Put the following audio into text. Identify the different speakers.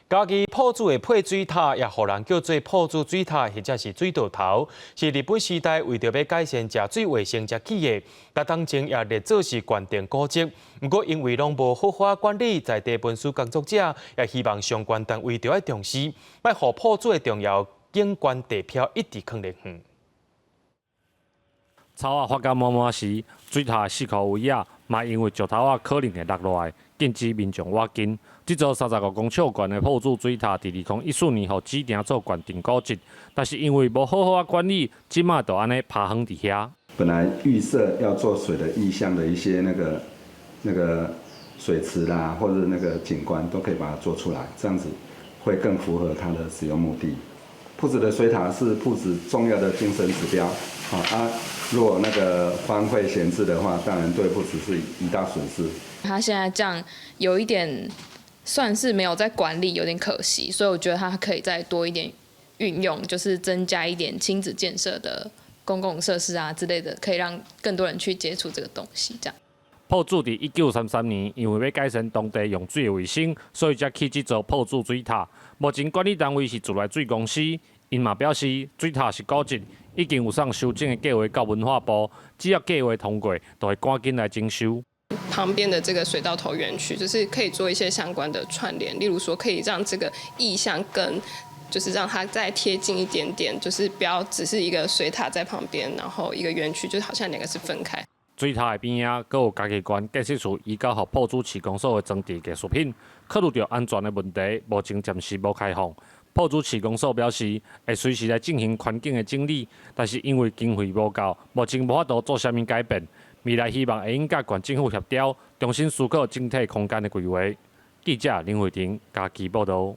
Speaker 1: 家己泡煮的配水塔，也互人叫做泡煮水塔，或者是水道头，是日本时代为着要改善食水卫生才起的。甲当前也列做是关键古迹，不过因为拢无好好管理，在地文书工作者也希望相关单位着要重视，要互泡煮的重要景观地标一直放入远。
Speaker 2: 草啊发甲满满时，水塔四块位啊，嘛因为石头啊可能会落落来，禁止民众挖金。这座35公尺高的泡煮水塔，伫2014年互指定做县定古迹，但是因为无好好管理，即马就安尼趴横伫遐。
Speaker 3: 本来预设要做水的意象的一些那个水池啦，或者那个景观，都可以把它做出来，这样子会更符合它的使用目的。铺子的水塔是铺子重要的精神指标，如果那个荒废闲置的话，当然对铺子是一大损失。
Speaker 4: 他现在这样有一点算是没有在管理，有点可惜，所以我觉得他可以再多一点运用，就是增加一点亲子建设的公共设施啊之类的，可以让更多人去接触这个东西。这样。
Speaker 2: 泡煮伫1933年，因为要改善当地用水的卫生，所以才起这座泡煮水塔。目前管理单位是自来水公司，因嘛表示水塔是古迹，已经有送修整的计划到文化部，只要计划通过，就会赶紧来征收。
Speaker 5: 旁边的这个水稻头园区，就是可以做一些相关的串联，例如说可以让这个意象更，就是让它再贴近一点点，就是不要只是一个水塔在旁边，然后一个园区，就好像两个是分开。
Speaker 2: 水塔的边仔，阁有家己馆建设处移交予泡煮市公所的装置艺术品，考虑到安全的问题，目前暂时无开放。泡煮市公所表示，会随时来进行环境的整理，但是因为经费无够，目前无法度做啥物改变。未来希望会用甲县政府协调，重新思考整体空间的规划。记者林慧婷，家己报道。